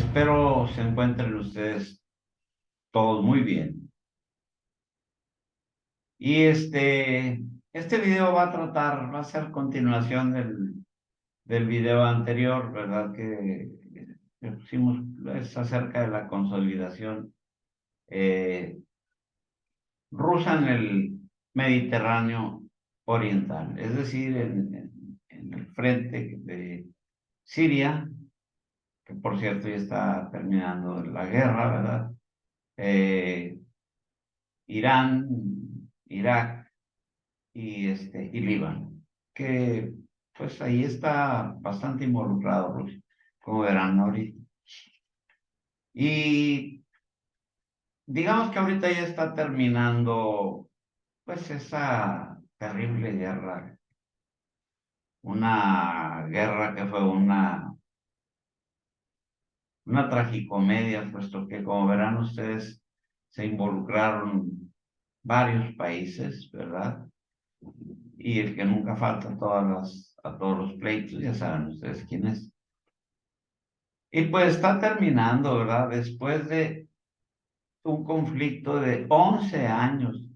Espero se encuentren ustedes todos muy bien. Y este video va a ser continuación del video anterior, ¿verdad? Que pusimos, es acerca de la consolidación eh, rusa en el Mediterráneo Oriental, es decir, en el frente de Siria, que por cierto ya está terminando la guerra, ¿verdad? Eh, Irán, Irak y Líbano, que pues ahí está bastante involucrado Rusia, como verán ahorita. Y digamos que ahorita ya está terminando pues esa terrible guerra, una guerra que fue una tragicomedia, puesto que como verán ustedes se involucraron varios países, ¿verdad? Y el que nunca falta a todos los pleitos, ya saben ustedes quién es. Y pues está terminando, ¿verdad? Después de un conflicto de 11 años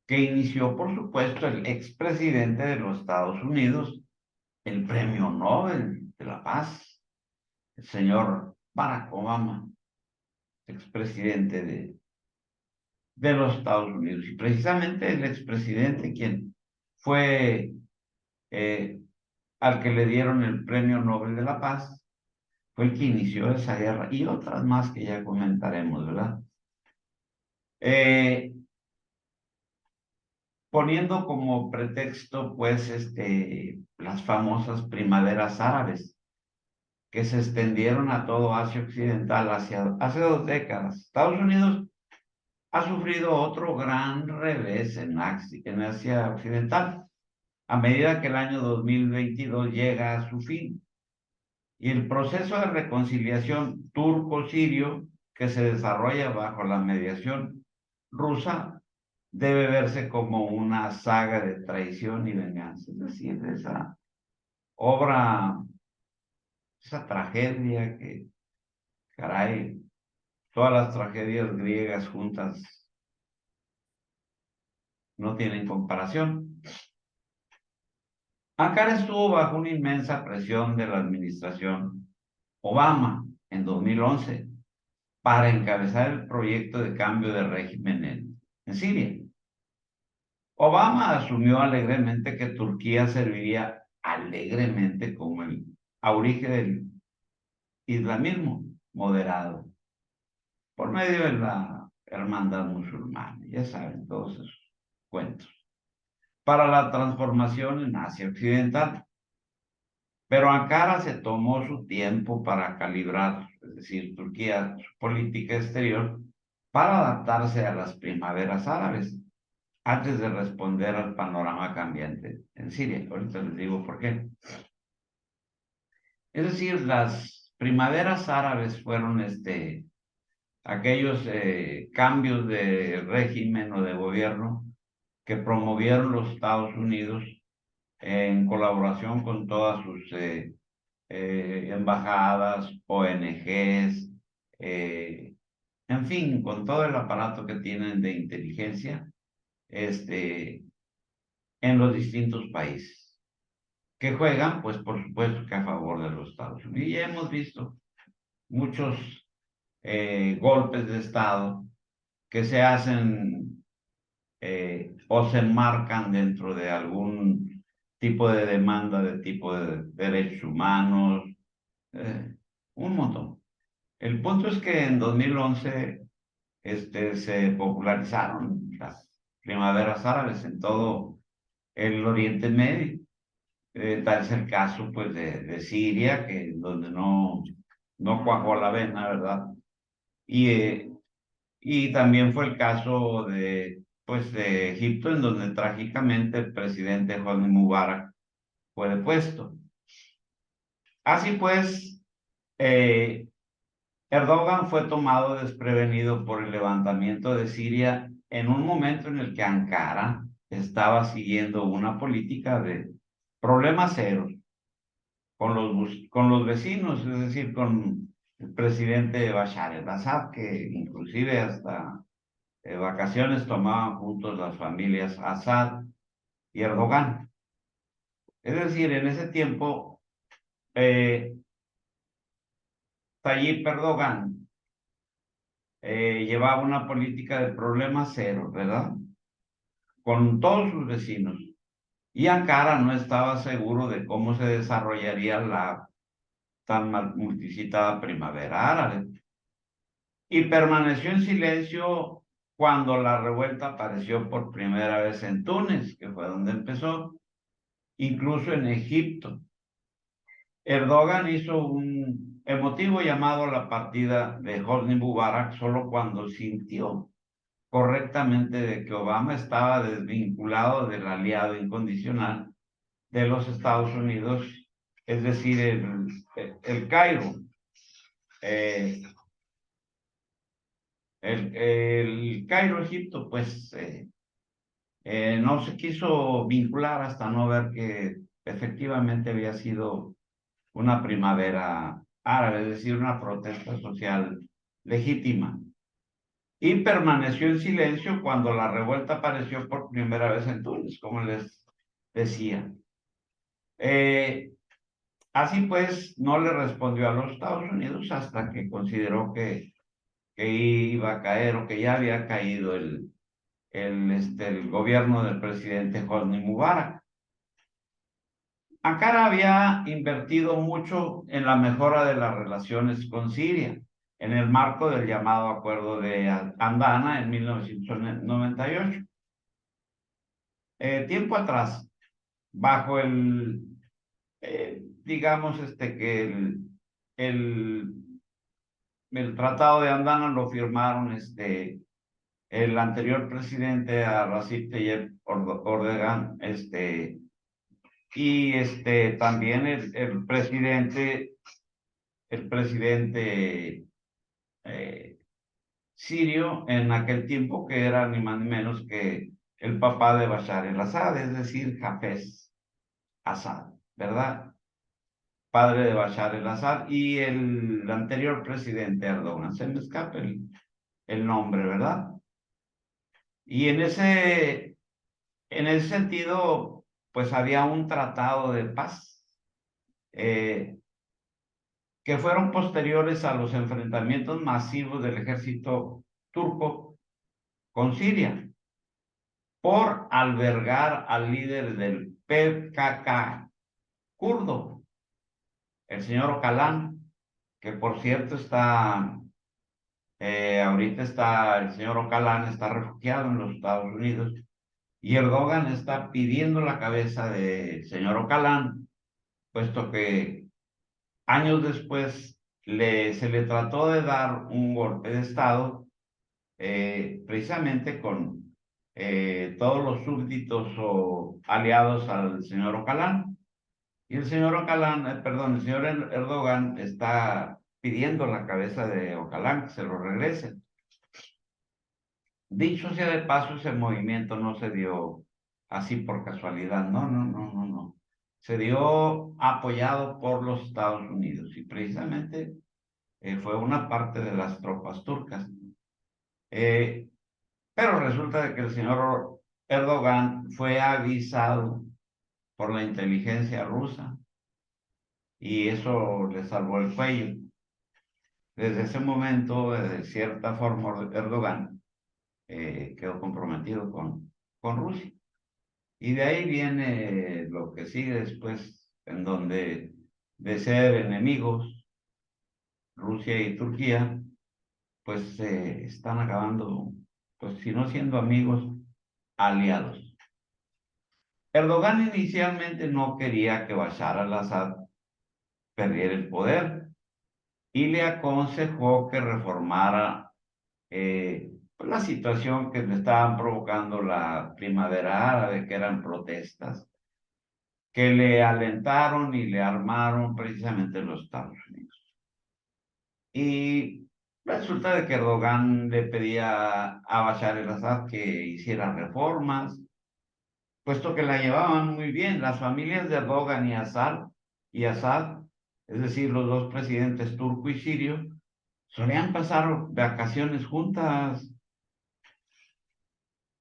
que inició, por supuesto, el expresidente de los Estados Unidos, el Premio Nobel de la Paz, el señor Barack Obama, expresidente de los Estados Unidos. Y precisamente el expresidente quien fue eh, al que le dieron el Premio Nobel de la Paz, fue el que inició esa guerra y otras más que ya comentaremos, ¿verdad? Eh, Poniendo como pretexto, pues, las famosas primaveras árabes que se extendieron a todo Asia Occidental hace 2 décadas. Estados Unidos ha sufrido otro gran revés en Asia Occidental, a medida que el año 2022 llega a su fin. Y el proceso de reconciliación turco-sirio que se desarrolla bajo la mediación rusa debe verse como una saga de traición y venganza. Es decir, esa obra, esa tragedia que, caray, todas las tragedias griegas juntas no tienen comparación. Ankara estuvo bajo una inmensa presión de la administración Obama en 2011 para encabezar el proyecto de cambio de régimen en Siria. Obama asumió alegremente que Turquía serviría alegremente como el origen del islamismo moderado por medio de la hermandad musulmana, ya saben todos esos cuentos, para la transformación en Asia Occidental. Pero Ankara se tomó su tiempo para calibrar, es decir, Turquía, su política exterior, para adaptarse a las primaveras árabes, antes de responder al panorama cambiante en Siria. Ahorita les digo por qué. Es decir, las primaveras árabes fueron aquellos cambios de régimen o de gobierno que promovieron los Estados Unidos en colaboración con todas sus embajadas, ONGs, en fin, con todo el aparato que tienen de inteligencia, en los distintos países, que juegan, pues por supuesto que a favor de los Estados Unidos. Y ya hemos visto muchos golpes de Estado que se hacen o se enmarcan dentro de algún tipo de demanda de tipo de derechos humanos, un montón. El punto es que en 2011 se popularizaron las primaveras árabes en todo el Oriente Medio. Tal es el caso pues de Siria, que donde no cuajó la vena, ¿verdad? Y, eh, y también fue el caso pues, de Egipto, en donde trágicamente el presidente Hosni Mubarak fue depuesto. Así pues, eh, Erdogan fue tomado desprevenido por el levantamiento de Siria en un momento en el que Ankara estaba siguiendo una política de problemas cero con los vecinos, es decir, con el presidente Bashar al-Assad, que inclusive hasta vacaciones tomaban juntos las familias Assad y Erdogan. Es decir, en ese tiempo, Tayyip Erdogan llevaba una política de problema cero, ¿verdad? Con todos sus vecinos. Y Ankara no estaba seguro de cómo se desarrollaría la tan multicitada primavera árabe. Y permaneció en silencio cuando la revuelta apareció por primera vez en Túnez, que fue donde empezó, incluso en Egipto. Erdogan hizo un emotivo llamado a la partida de Hosni Mubarak solo cuando sintió correctamente de que Obama estaba desvinculado del aliado incondicional de los Estados Unidos, es decir, el Cairo. El Cairo, Egipto, pues no se quiso vincular hasta no ver que efectivamente había sido una primavera árabe, es decir, una protesta social legítima. Y permaneció en silencio cuando la revuelta apareció por primera vez en Túnez, como les decía. Así pues, no le respondió a los Estados Unidos hasta que consideró que iba a caer o que ya había caído el gobierno del presidente Hosni Mubarak. Ankara había invertido mucho en la mejora de las relaciones con Siria, en el marco del llamado Acuerdo de Andana en 1998. Tiempo atrás, bajo digamos, que el, el Tratado de Andana lo firmaron el anterior presidente a Recep Tayyip Erdogan, y también el presidente sirio en aquel tiempo, que era ni más ni menos que el papá de Bashar al-Assad, es decir, Hafez Assad, ¿verdad? Padre de Bashar al-Assad y el anterior presidente Erdogan. Se me escapa el nombre, ¿verdad? Y en ese sentido, pues había un tratado de paz eh, que fueron posteriores a los enfrentamientos masivos del ejército turco con Siria por albergar al líder del PKK kurdo, el señor Öcalan, que por cierto el señor Öcalan está refugiado en los Estados Unidos y Erdogan está pidiendo la cabeza del señor Öcalan, puesto que años después se le trató de dar un golpe de Estado, precisamente con todos los súbditos o aliados al señor Öcalan. Y el señor Öcalan, perdón, el señor Erdogan está pidiendo la cabeza de Öcalan, que se lo regrese. Dicho sea de paso, ese movimiento no se dio así por casualidad, no, no, no, no, no. Se dio apoyado por los Estados Unidos y precisamente fue una parte de las tropas turcas. Eh, pero resulta de que el señor Erdogan fue avisado por la inteligencia rusa y eso le salvó el cuello. Desde ese momento, de cierta forma, Erdogan quedó comprometido con Rusia. Y de ahí viene lo que sigue después, en donde de ser enemigos, Rusia y Turquía, pues están acabando, pues si no siendo amigos, aliados. Erdogan inicialmente no quería que Bashar al-Assad perdiera el poder y le aconsejó que reformara pues, la situación que le estaban provocando la primavera árabe, que eran protestas, que le alentaron y le armaron precisamente los Estados Unidos. Y resulta de que Erdogan le pedía a Bashar al-Assad que hiciera reformas, puesto que la llevaban muy bien. Las familias de Erdogan y Assad es decir, los dos presidentes turco y sirio, solían pasar vacaciones juntas.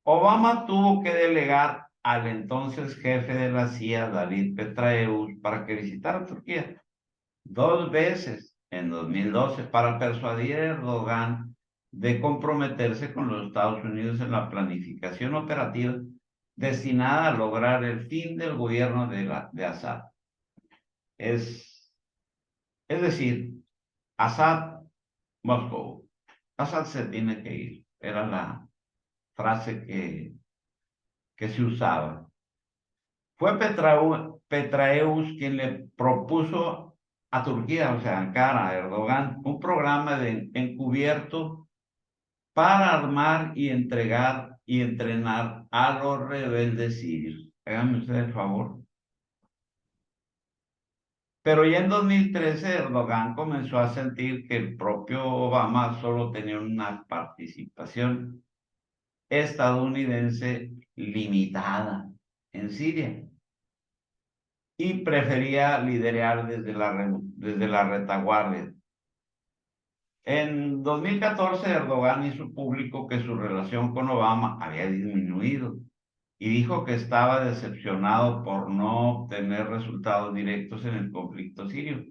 Obama tuvo que delegar al entonces jefe de la CIA, David Petraeus, para que visitara Turquía 2 veces en 2012 para persuadir a Erdogan de comprometerse con los Estados Unidos en la planificación operativa destinada a lograr el fin del gobierno de Assad. Es, es decir, Assad, Moscú. Assad se tiene que ir. Era la frase que se usaba. Fue Petraeus quien le propuso a Turquía, o sea, Ankara, a Erdogan, un programa de encubierto para armar y entregar y entrenar a los rebeldes sirios. Háganme ustedes el favor. Pero ya en 2013 Erdogan comenzó a sentir que el propio Obama solo tenía una participación estadounidense limitada en Siria y prefería liderar desde la retaguardia. En 2014 Erdogan hizo público que su relación con Obama había disminuido y dijo que estaba decepcionado por no obtener resultados directos en el conflicto sirio.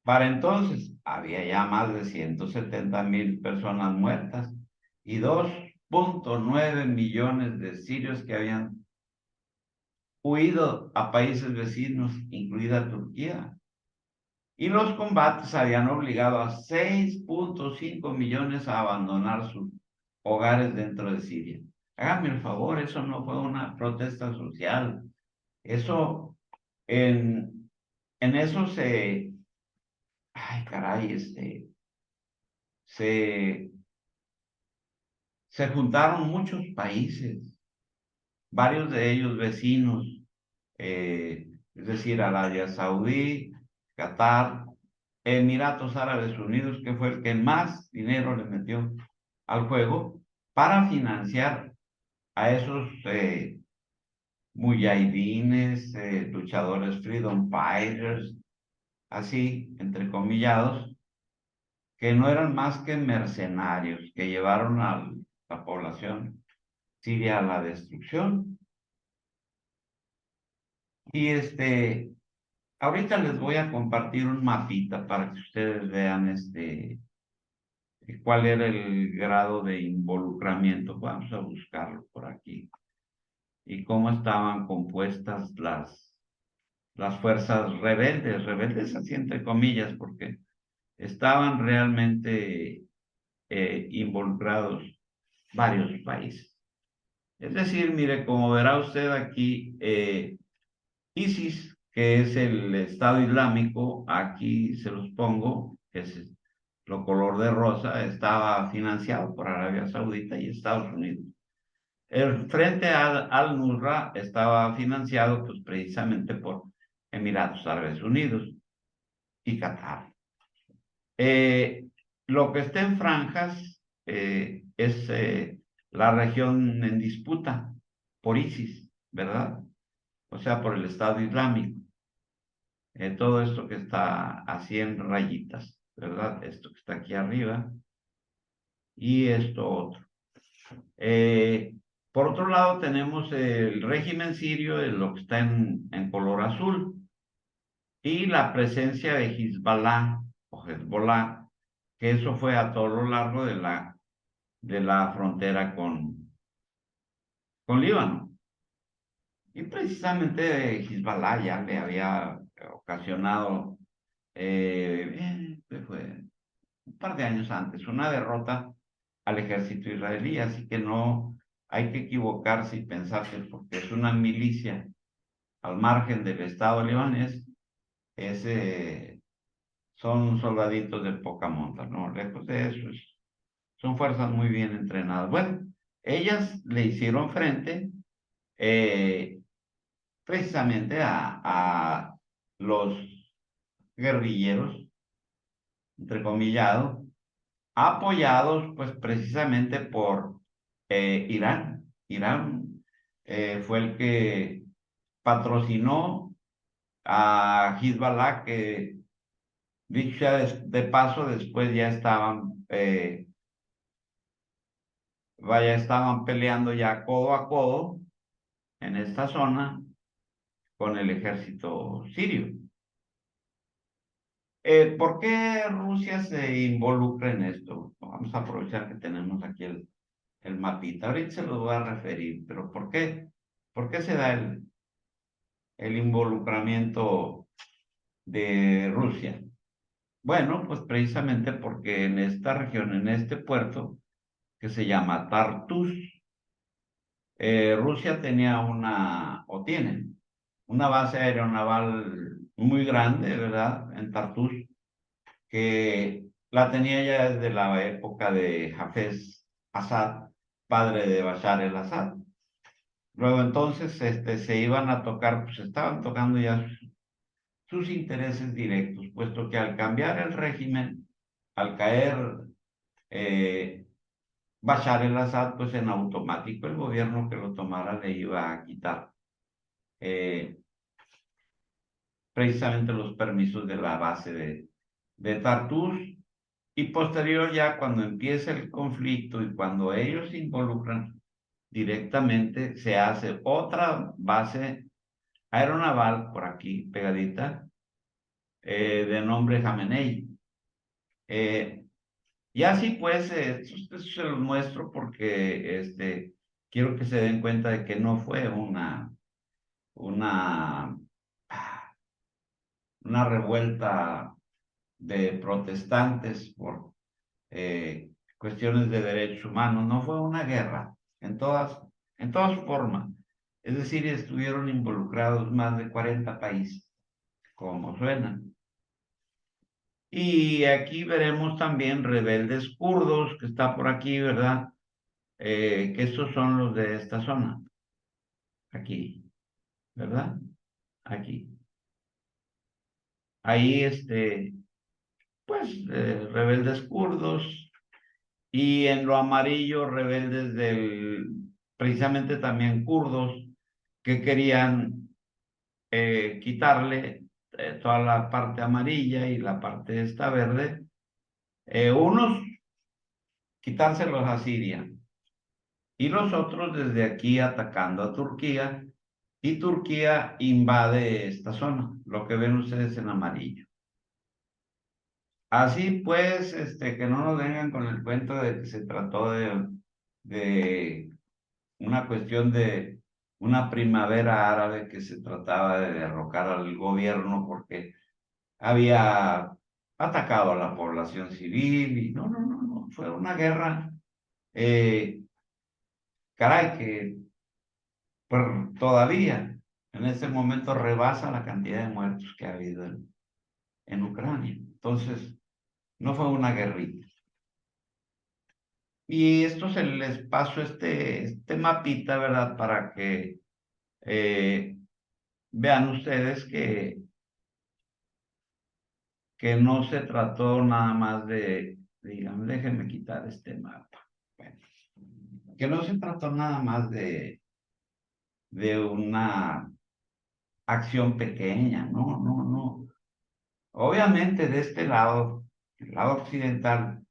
Para entonces había ya más de 170,000 personas muertas y 2,9 millones de sirios que habían huido a países vecinos, incluida Turquía. Y los combates habían obligado a 6,5 millones a abandonar sus hogares dentro de Siria. Hágame el favor, eso no fue una protesta social. Eso, en eso ay caray, se, se juntaron muchos países, varios de ellos vecinos, es decir, Arabia Saudí, Qatar, Emiratos Árabes Unidos, que fue el que más dinero le metió al juego para financiar a esos muyahidines, luchadores freedom fighters, así, entrecomillados, que no eran más que mercenarios que llevaron a la población siria a la destrucción. Y ahorita les voy a compartir un mapita para que ustedes vean cuál era el grado de involucramiento. Vamos a buscarlo por aquí. Y cómo estaban compuestas las fuerzas rebeldes así entre comillas, porque estaban realmente involucrados varios países. Es decir, mire, como verá usted aquí, ISIS, que es el Estado Islámico, aquí se los pongo, que es lo color de rosa, estaba financiado por Arabia Saudita y Estados Unidos. El Frente al-Nusra estaba financiado pues precisamente por Emiratos Árabes Unidos y Qatar. Lo que está en franjas es la región en disputa por ISIS, ¿verdad? O sea, por el Estado Islámico. Todo esto que está así en rayitas, ¿verdad? Esto que está aquí arriba y esto otro. Por otro lado, tenemos el régimen sirio, lo que está en color azul, y la presencia de Hezbollah o Hezbollah, que eso fue a todo lo largo de la frontera con Líbano. Y precisamente Hezbollah ya le había ocasionado, fue un par de años antes, una derrota al ejército israelí, así que no hay que equivocarse y pensar que porque es una milicia al margen del Estado libanés, son soldaditos de poca monta, ¿no? Lejos de eso, son fuerzas muy bien entrenadas. Bueno, ellas le hicieron frente eh, precisamente a los guerrilleros, entrecomillados, apoyados pues precisamente por Irán. Irán fue el que patrocinó a a Hezbollah, que dicho sea de paso, después ya estaban peleando ya codo a codo en esta zona con el ejército sirio. ¿Por qué Rusia se involucra en esto? Vamos a aprovechar que tenemos aquí el mapita. Ahorita se los voy a referir, pero ¿por qué? ¿Por qué se da el involucramiento de Rusia? Bueno, pues precisamente porque en esta región, en este puerto, que se llama Tartus, Rusia tenía o tiene, una base aeronaval muy grande, ¿verdad? En Tartus, que la tenía ya desde la época de Hafez Assad, padre de Bashar el-Assad. Luego entonces se iban a tocar, pues estaban tocando ya sus intereses directos, puesto que al cambiar el régimen, al caer eh, Bashar el-Assad, pues en automático el gobierno que lo tomara le iba a quitar eh, precisamente los permisos de la base de Tartus. Y posterior ya cuando empieza el conflicto y cuando ellos se involucran directamente, se hace otra base aeronaval por aquí pegadita, de nombre Jamenei. Y así pues, esto se los muestro porque quiero que se den cuenta de que no fue una, una revuelta de protestantes por cuestiones de derechos humanos, no fue una guerra en todas formas. Es decir, estuvieron involucrados más de 40 países, como suena. Y aquí veremos también rebeldes kurdos, que está por aquí, ¿verdad? Que estos son los de esta zona, aquí, ¿verdad? Aquí. Ahí, pues, rebeldes kurdos, y en lo amarillo, rebeldes precisamente también kurdos, que querían quitarle toda la parte amarilla y la parte esta verde, unos quitárselos a Siria y los otros desde aquí atacando a Turquía, y Turquía invade esta zona, lo que ven ustedes en amarillo. Así pues, que no nos vengan con el cuento de que se trató de una cuestión de una primavera árabe, que se trataba de derrocar al gobierno porque había atacado a la población civil, y no, fue una guerra, eh, caray, que pues, todavía en este momento rebasa la cantidad de muertos que ha habido en Ucrania. Entonces, no fue una guerrita. Y esto se les paso este mapita, ¿verdad? Para que vean ustedes que no se trató nada más digamos, déjenme quitar este mapa. Bueno, que no se trató nada más de una acción pequeña, no. Obviamente de este lado, el lado occidental,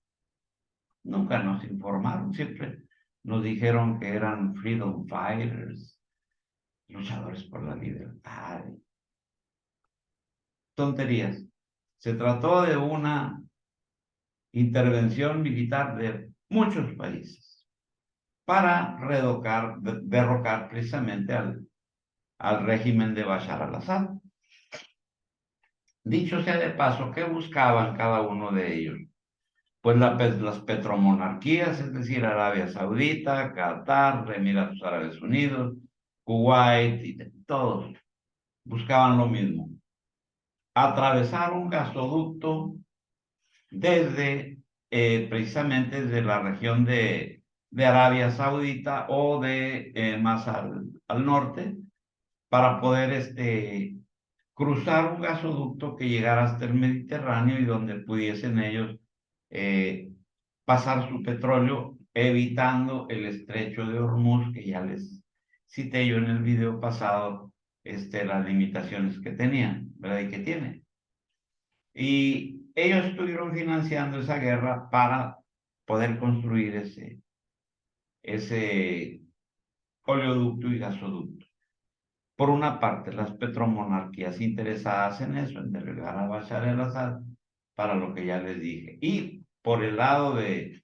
nunca nos informaron, siempre nos dijeron que eran freedom fighters, luchadores por la libertad. Tonterías. Se trató de una intervención militar de muchos países para derrocar precisamente al régimen de Bashar al-Assad. Dicho sea de paso, ¿qué buscaban cada uno de ellos? Pues las petromonarquías, es decir, Arabia Saudita, Qatar, Emiratos Árabes Unidos, Kuwait, y todos buscaban lo mismo: atravesar un gasoducto desde, precisamente desde la región de Arabia Saudita o más al norte, para poder cruzar un gasoducto que llegara hasta el Mediterráneo y donde pudiesen ellos eh, pasar su petróleo, evitando el estrecho de Hormuz, que ya les cité yo en el video pasado, las limitaciones que tenían, ¿verdad? Y que tienen. Y ellos estuvieron financiando esa guerra para poder construir ese oleoducto y gasoducto. Por una parte, las petromonarquías interesadas en eso, en delegar a Bashar el-Assad, para lo que ya les dije. Y por el lado de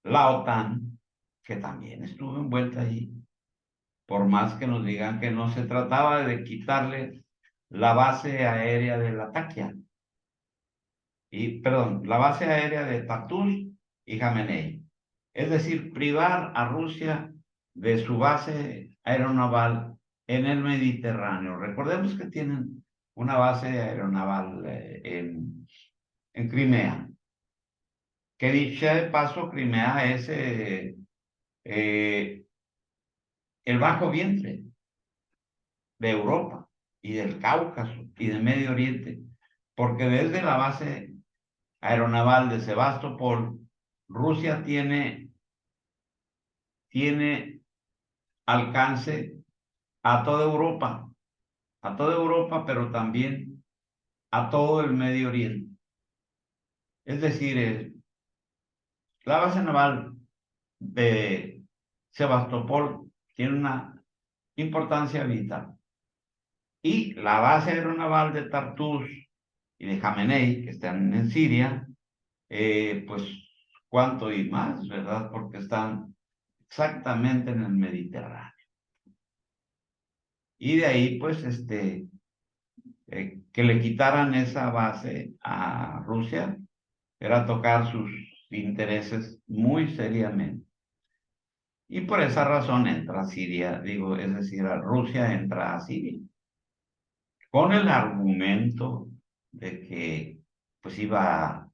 la OTAN, que también estuvo envuelta ahí, por más que nos digan que no se trataba de quitarle la base aérea de Latakia, perdón, la base aérea de Tartus y Jamenei. Es decir, privar a Rusia de su base aeronaval en el Mediterráneo. Recordemos que tienen una base aeronaval en Crimea, que dicha de paso, Crimea es eh, el bajo vientre de Europa y del Cáucaso y del Medio Oriente, porque desde la base aeronaval de Sebastopol, Rusia tiene alcance a toda Europa, pero también a todo el Medio Oriente. Es decir, la base naval de Sebastopol tiene una importancia vital. Y la base aeronaval de Tartus y de Jamenei, que están en Siria, pues cuánto y más, ¿verdad? Porque están exactamente en el Mediterráneo. Y de ahí, pues, que le quitaran esa base a Rusia era tocar sus intereses muy seriamente. Y por esa razón entra a Siria, digo, es decir, a Rusia entra a Siria, con el argumento de que pues iba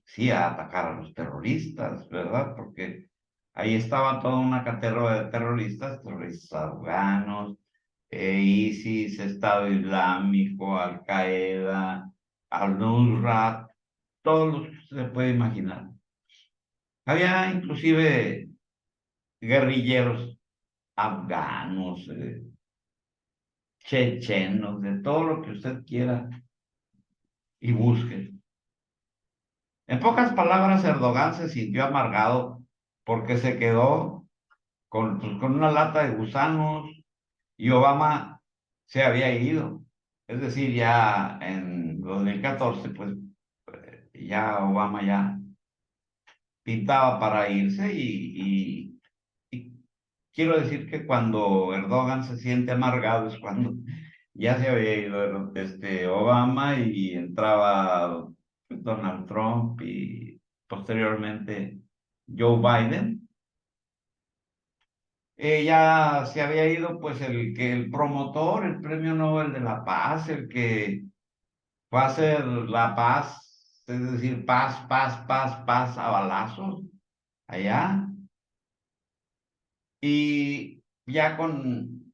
sí, a atacar a los terroristas, ¿verdad? Porque ahí estaba toda una caterva de terroristas, terroristas afganos, ISIS, Estado Islámico, Al-Qaeda, Al-Nusra, todos los que se puede imaginar. Había inclusive guerrilleros afganos, chechenos, de todo lo que usted quiera y busque. En pocas palabras, Erdogan se sintió amargado porque se quedó con una lata de gusanos y Obama se había ido. Es decir, ya en 2014, pues ya Obama ya pintaba para irse y quiero decir que cuando Erdogan se siente amargado es cuando ya se había ido Obama y entraba Donald Trump y posteriormente Joe Biden. Ya se había ido pues el promotor, el Premio Nobel de la Paz, el que va a hacer la paz, es decir, paz, paz, paz, paz a balazos allá. Y ya con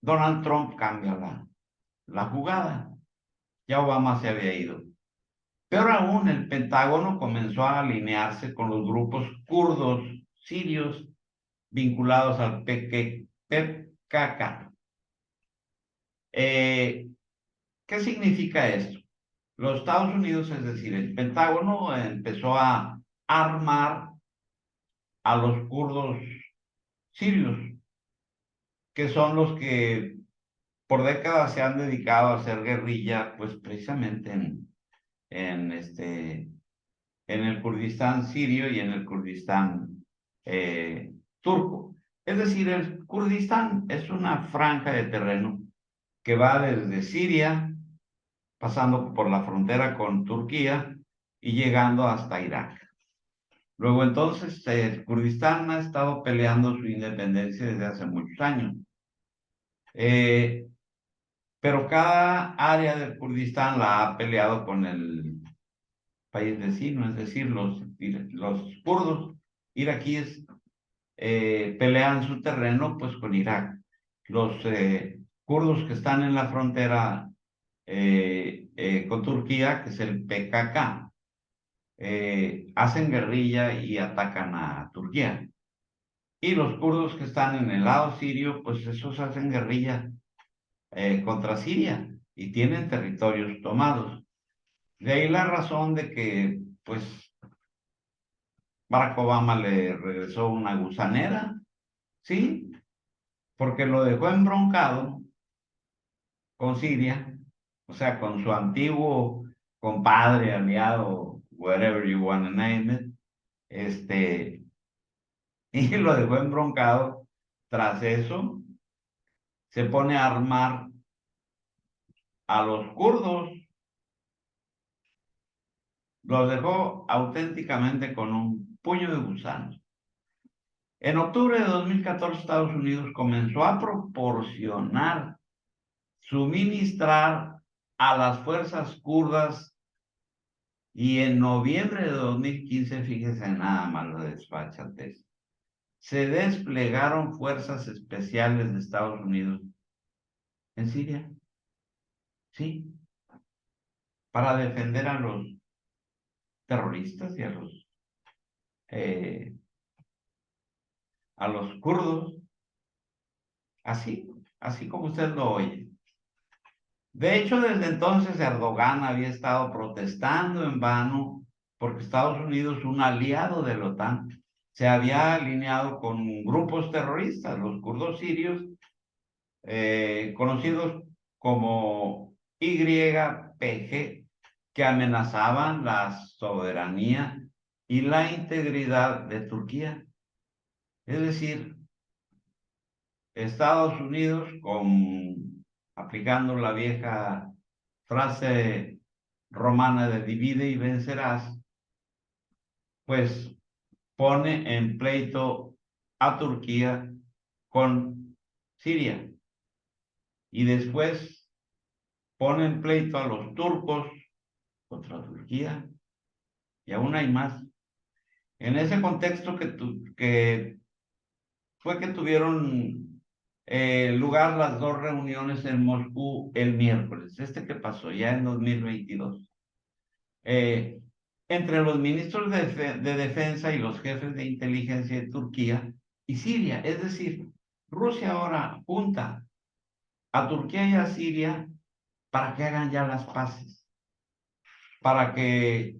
Donald Trump cambia la jugada. Ya Obama se había ido. Peor aún, el Pentágono comenzó a alinearse con los grupos kurdos sirios vinculados al PKK. ¿Qué significa esto? Los Estados Unidos, es decir, el Pentágono empezó a armar a los kurdos sirios, que son los que por décadas se han dedicado a hacer guerrilla, pues precisamente en, en el Kurdistán sirio y en el Kurdistán turco. Es decir, el Kurdistán es una franja de terreno que va desde Siria, pasando por la frontera con Turquía y llegando hasta Irak. Luego entonces, Kurdistán ha estado peleando su independencia desde hace muchos años. Pero cada área del Kurdistán la ha peleado con el país vecino, es decir, los kurdos iraquíes pelean su terreno pues con Irak. Los kurdos que están en la frontera con Turquía, que es el PKK, hacen guerrilla y atacan a Turquía. Y los kurdos que están en el lado sirio, pues esos hacen guerrilla contra Siria y tienen territorios tomados. De ahí la razón de que, pues, Barack Obama le regresó una gusanera, ¿sí? Porque lo dejó embroncado con Siria, o sea, con su antiguo compadre, aliado, whatever you want to name it, y lo dejó embroncado. Tras eso, se pone a armar a los kurdos, los dejó auténticamente con un puño de gusanos. En octubre de 2014, Estados Unidos comenzó a proporcionar, suministrar a las fuerzas kurdas y en noviembre de 2015, fíjese nada más la desfachatez, se desplegaron fuerzas especiales de Estados Unidos en Siria, sí, para defender terroristas y eh, a los kurdos, así, así como usted lo oye. De hecho, desde entonces Erdogan había estado protestando en vano porque Estados Unidos, un aliado de la OTAN, se había alineado con grupos terroristas, los kurdos sirios, conocidos como YPG, que amenazaban la soberanía y la integridad de Turquía. Es decir, Estados Unidos, aplicando la vieja frase romana de divide y vencerás, pues pone en pleito a Turquía con Siria y después pone en pleito a los turcos contra Turquía y aún hay más. En ese contexto que fue que tuvieron lugar las dos reuniones en Moscú el miércoles, que pasó ya en 2022, eh, entre los ministros de defensa y los jefes de inteligencia de Turquía y Siria. Es decir, Rusia ahora junta a Turquía y a Siria para que hagan ya las paces, para que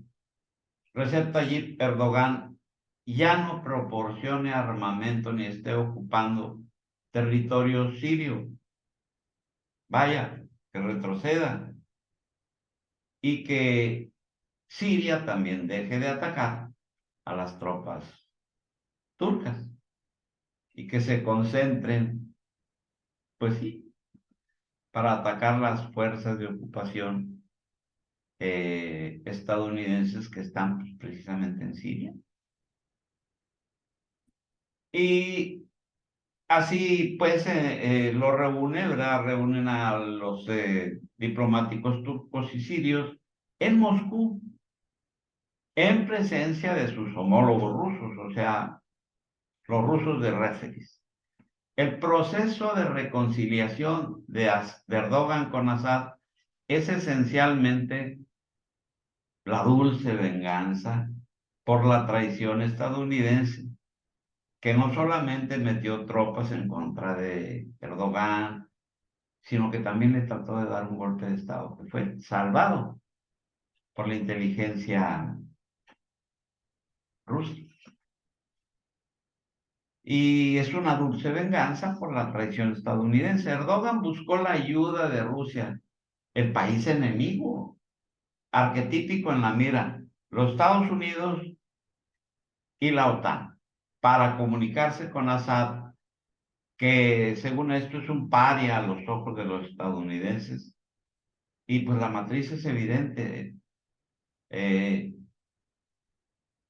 Recep Tayyip Erdogan ya no proporcione armamento ni esté ocupando territorio sirio. Vaya, que retroceda y que Siria también deje de atacar a las tropas turcas y que se concentren, pues sí, para atacar las fuerzas de ocupación estadounidenses que están pues, precisamente en Siria. Y así pues lo reúne, ¿verdad? Reúnen a los diplomáticos turcos y sirios en Moscú, en presencia de sus homólogos rusos, o sea, los rusos de Réferis. El proceso de reconciliación de Erdogan con Assad es esencialmente la dulce venganza por la traición estadounidense, que no solamente metió tropas en contra de Erdogan, sino que también le trató de dar un golpe de Estado, que fue salvado por la inteligencia rusa. Y es una dulce venganza por la traición estadounidense. Erdogan buscó la ayuda de Rusia, el país enemigo, arquetípico en la mira, los Estados Unidos y la OTAN, para comunicarse con Assad, que según esto es un paria a los ojos de los estadounidenses. Y pues la matriz es evidente. Eh,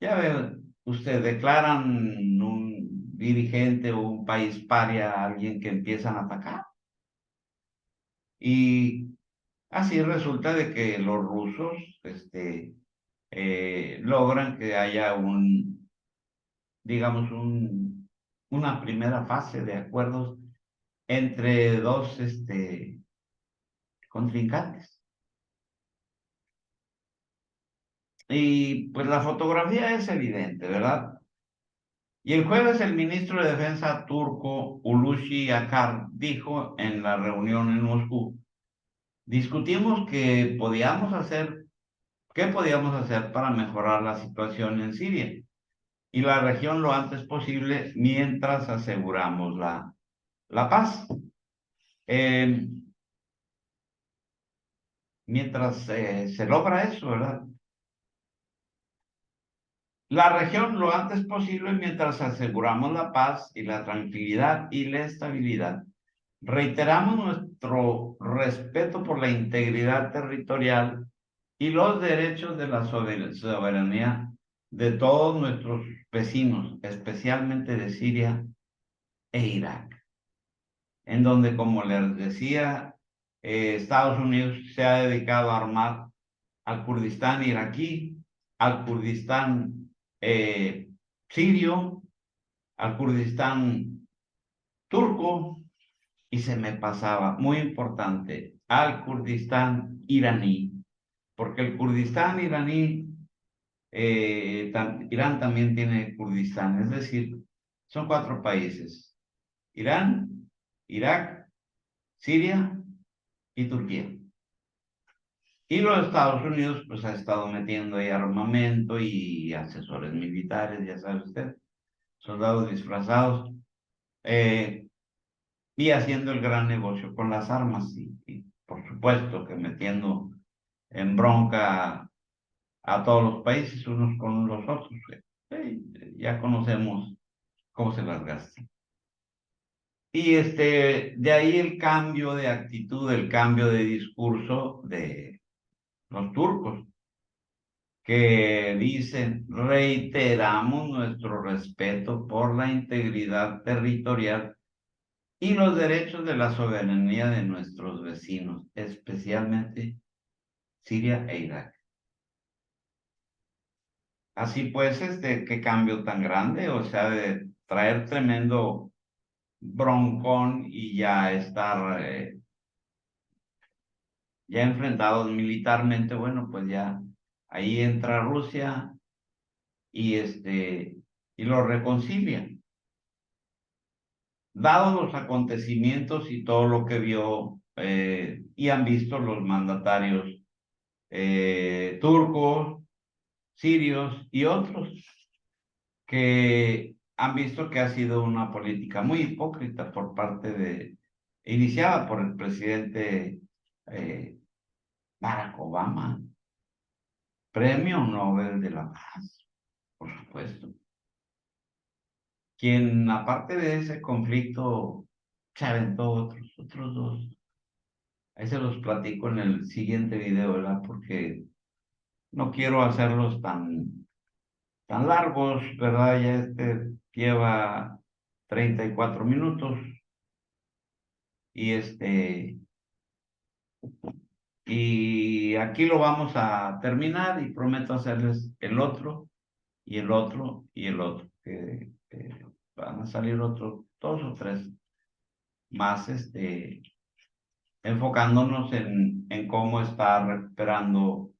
ya ve, usted declaran un dirigente o un país paria a alguien que empiezan a atacar. Y así resulta de que los rusos logran que haya digamos, una primera fase de acuerdos entre dos contrincantes. Y pues la fotografía es evidente, ¿verdad? Y el jueves el ministro de Defensa turco Hulusi Akar dijo en la reunión en Moscú, discutimos qué podíamos hacer para mejorar la situación en Siria y la región lo antes posible mientras aseguramos la paz. Eh, mientras se logra eso, ¿verdad? La región lo antes posible mientras aseguramos la paz y la tranquilidad y la estabilidad. Reiteramos nuestro respeto por la integridad territorial y los derechos de la soberanía de todos nuestros vecinos, especialmente de Siria e Irak, en donde, como les decía, Estados Unidos se ha dedicado a armar al Kurdistán iraquí, al Kurdistán sirio, al Kurdistán turco, y se me pasaba, muy importante, al Kurdistán iraní, porque el Kurdistán iraní, Irán también tiene Kurdistán, es decir, son 4 países, Irán, Irak, Siria y Turquía. Y los Estados Unidos pues ha estado metiendo ahí armamento y asesores militares, ya sabe usted, soldados disfrazados, eh, y haciendo el gran negocio con las armas y por supuesto que metiendo en bronca a todos los países unos con los otros. Ya conocemos cómo se las gastan. Y de ahí el cambio de actitud, el cambio de discurso de los turcos, que dicen, reiteramos nuestro respeto por la integridad territorial y los derechos de la soberanía de nuestros vecinos, especialmente Siria e Irak. Así pues, qué cambio tan grande, o sea, de traer tremendo broncón y ya estar ya enfrentados militarmente, bueno, pues ya ahí entra Rusia y y lo reconcilia. Dados los acontecimientos y todo lo que vio y han visto los mandatarios turcos, sirios y otros que han visto que ha sido una política muy hipócrita por parte iniciada por el presidente eh, Barack Obama, premio Nobel de la Paz, por supuesto, quien aparte de ese conflicto se aventó otros dos. Ahí se los platico en el siguiente video, ¿verdad? Porque no quiero hacerlos tan largos, ¿verdad? Ya lleva 34 minutos y y aquí lo vamos a terminar y prometo hacerles el otro y el otro y el otro, que van a salir otros 2 o 3 más, enfocándonos en cómo está recuperando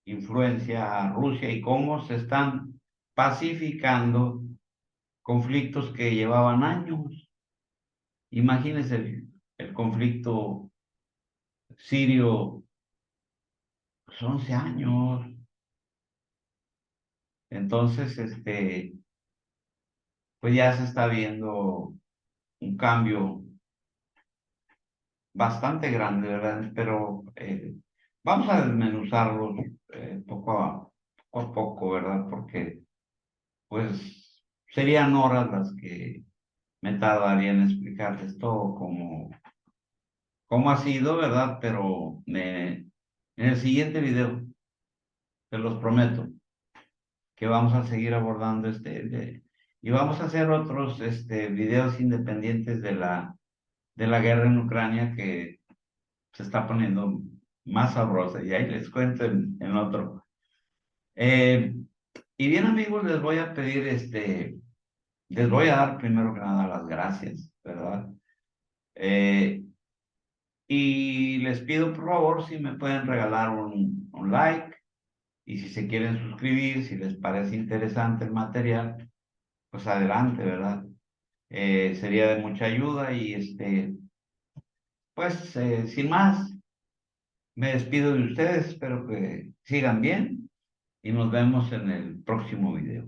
influencia a Rusia y cómo se están pacificando conflictos que llevaban años. Imagínense el conflicto sirio, pues 11 años. Entonces, pues ya se está viendo un cambio bastante grande, ¿verdad? Pero vamos a desmenuzarlos poco a poco, ¿verdad? Porque, pues, serían horas las que me tardaría en explicarles todo cómo ha sido, ¿verdad? Pero en el siguiente video, te los prometo, que vamos a seguir abordando y vamos a hacer otros videos independientes de la guerra en Ucrania que se está poniendo más sabrosa y ahí les cuento en otro. Eh, y bien amigos, les voy a pedir, les voy a dar primero que nada las gracias, ¿verdad? Eh, y les pido por favor si me pueden regalar un like y si se quieren suscribir, si les parece interesante el material, pues adelante, ¿verdad? Sería de mucha ayuda y pues sin más, me despido de ustedes, espero que sigan bien y nos vemos en el próximo video.